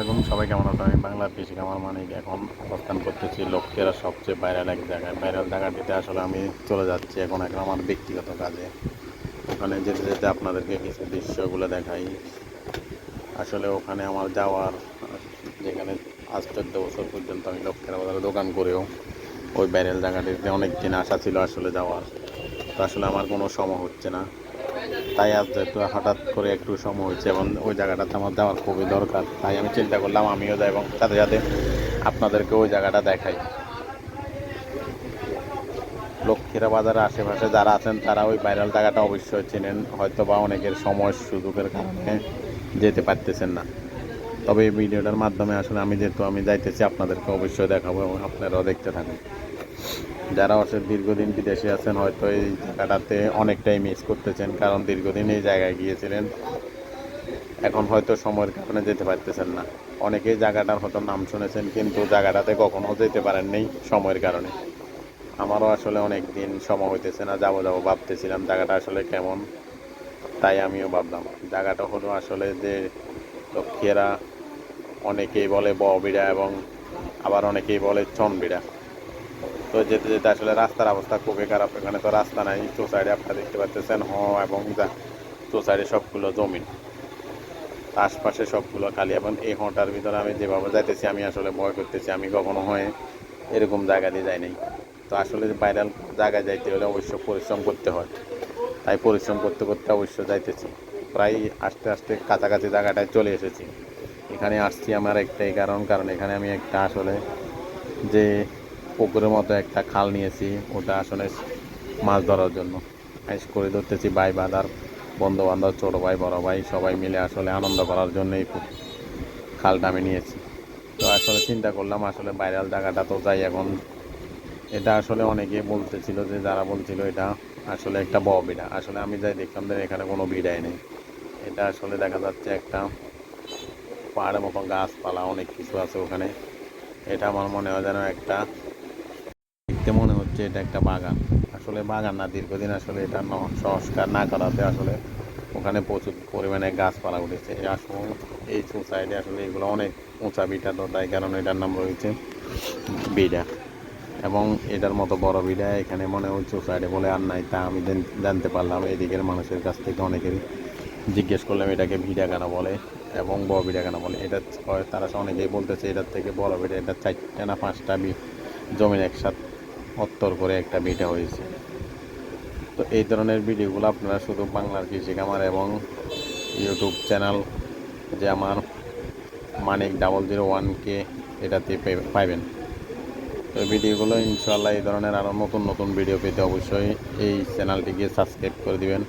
আলাইকুম, সবাই কেমন আছেন? আমি বাংলার কৃষি খামার মানিক এখন অবস্থান করতেছি লক্ষ্যেরা সবচেয়ে ভাইরাল এক জায়গায়। ভাইরাল জায়গাটিতে আসলে আমি চলে যাচ্ছি এখন আমার ব্যক্তিগত কাজে। ওখানে যেতে যেতে আপনাদেরকে কিছু দৃশ্যগুলো দেখাই। আসলে ওখানে আমার যাওয়ার, যেখানে আজ 14 বছর পর্যন্ত আমি লক্ষ্যের বাজারে দোকান করেও ওই ভাইরাল জায়গাটিতে অনেক দিন আশা ছিল আসলে যাওয়ার। তো আসলে আমার কোনো সময় হচ্ছে না, তাই আজ যেহেতু হঠাৎ করে একটু সময় হয়েছে এবং ওই জায়গাটাতে আমার যাওয়ার খুবই দরকার, তাই আমি চিন্তা করলাম আমিও যাই এবং সাথে সাথে আপনাদেরকে ওই জায়গাটা দেখাই। লক্ষ্মীরা বাজারের আশেপাশে যারা আছেন তারা ওই ভাইরাল জায়গাটা অবশ্যই চেনেন, হয়তো বা অনেকের সময় সুযোগের কারণে যেতে পারতেছেন না। তবে এই ভিডিওটার মাধ্যমে আসলে আমি যেহেতু যাইতেছি আপনাদেরকে অবশ্যই দেখাবো এবং আপনারাও দেখতে থাকুন। যারা দীর্ঘদিন বিদেশে আছেন হয়তো এই জায়গাটাতে অনেকটাই মিস করতেছেন, কারণ দীর্ঘদিন এই জায়গায় গিয়েছিলেন, এখন হয়তো সময়ের কারণে যেতে পারতেছেন না। অনেকেই জায়গাটার হয়তো নাম শুনেছেন কিন্তু জায়গাটাতে কখনো যেতে পারেননি সময়ের কারণে। আমারও আসলে অনেক দিন সময় হইতেছে না, যাবো যাবো ভাবতেছিলাম জায়গাটা আসলে কেমন, তাই আমিও ভাবলাম। জায়গাটা হলো আসলে যে লক্ষ্মীরা অনেকেই বলে ববিড়া এবং আবার অনেকেই বলে চনবিড়া। তো যেতে যেতে আসলে রাস্তার অবস্থা খুবই খারাপ, এখানে তো রাস্তা নাই। চো সাইডে আপনারা দেখতে পাচ্ছেন এবং চো সাইডে সবগুলো জমিন, আশপাশে সবগুলো খালি। এবং এই হটার ভিতরে আমি যেভাবে যাইতেছি আমি আসলে ভয় করতেছি, আমি কখনো হয়ে এরকম জায়গা দিয়ে যাই নাই। তো আসলে ভাইরাল জায়গায় যাইতে হলে অবশ্য পরিশ্রম করতে হয়, তাই পরিশ্রম করতে করতে অবশ্য যাইতেছি। প্রায় আস্তে আস্তে কাছাকাছি জায়গাটায় চলে এসেছি। এখানে আসছি আমার একটাই কারণ এখানে আমি একটা আসলে যে পুকুরের মতো একটা খাল নিয়েছি, ওটা আসলে মাছ ধরার জন্য আইস করে ধরতেছি। ভাই বাঁধার বন্ধু বান্ধব, ছোটো ভাই বড় ভাই সবাই মিলে আসলে আনন্দ করার জন্য এই খালটা আমি নিয়েছি। তো আসলে চিন্তা করলাম আসলে ভাইরাল জায়গাটা তো যাই এখন। এটা আসলে অনেকে বলতেছিল, যে যারা বলছিল এটা আসলে একটা বিড়া, আসলে আমি যাই দেখলাম যে এখানে কোনো বিড়াই নেই। এটা আসলে দেখা যাচ্ছে একটা পাহাড়ের মতো গাছপালা অনেক কিছু আছে ওখানে। এটা আমার মনে হয় যেন একটা, দেখতে মনে হচ্ছে এটা একটা বাগান। আসলে বাগান না, দীর্ঘদিন আসলে এটা সংস্কার না করাতে আসলে ওখানে প্রচুর পরিমাণে গাছপালা উঠেছে। আসলে এই সাইডে আসলে এগুলো অনেক উঁচা বিটা, তো তাই কারণে এটার নাম রয়েছে বিড়া। এবং এটার মতো বড় বিড়া এখানে মনে হচ্ছে সাইডে বলে আর নাই, তা আমি জানতে পারলাম এদিকের মানুষের কাছ থেকে। অনেকেরই জিজ্ঞেস করলাম এটাকে ভিড়া কেন বলে এবং বড় বিড়া কেন বলে। এটা তারা অনেকেই বলতেছে এটার থেকে বড় বিড়া, এটা 4টা না 5টা জমিন একসাথে অত্তর করে একটা ভিটা হয়েছে। তো এই ধরনের ভিডিওগুলো আপনারা শুধু বাংলার কৃষি খামার এবং ইউটিউব চ্যানেল যে আমার মানিক 001K এটাতে পাইবেন। তো ভিডিওগুলো ইনশাআল্লাহ এই ধরনের আরও নতুন নতুন ভিডিও পেতে অবশ্যই এই চ্যানেলটিকে সাবস্ক্রাইব করে দিবেন।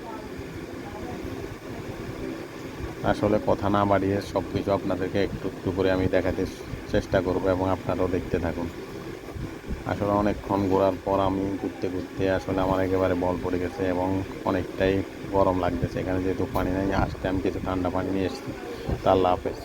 আসলে কথা না বাড়িয়ে সব কিছু আপনাদেরকে একটু একটু করে আমি দেখাতে চেষ্টা করব এবং আপনারাও দেখতে থাকুন। আসলে অনেকক্ষণ ঘোরার পর আমি ঘুরতে ঘুরতে আসলে আমার একেবারে বল পড়ে গেছে এবং অনেকটাই গরম লাগতেছে। এখানে যেহেতু পানি নেই, আসতে আমি কিছু ঠান্ডা পানি নিয়ে এসেছি। তো আল্লাহ হাফেজ।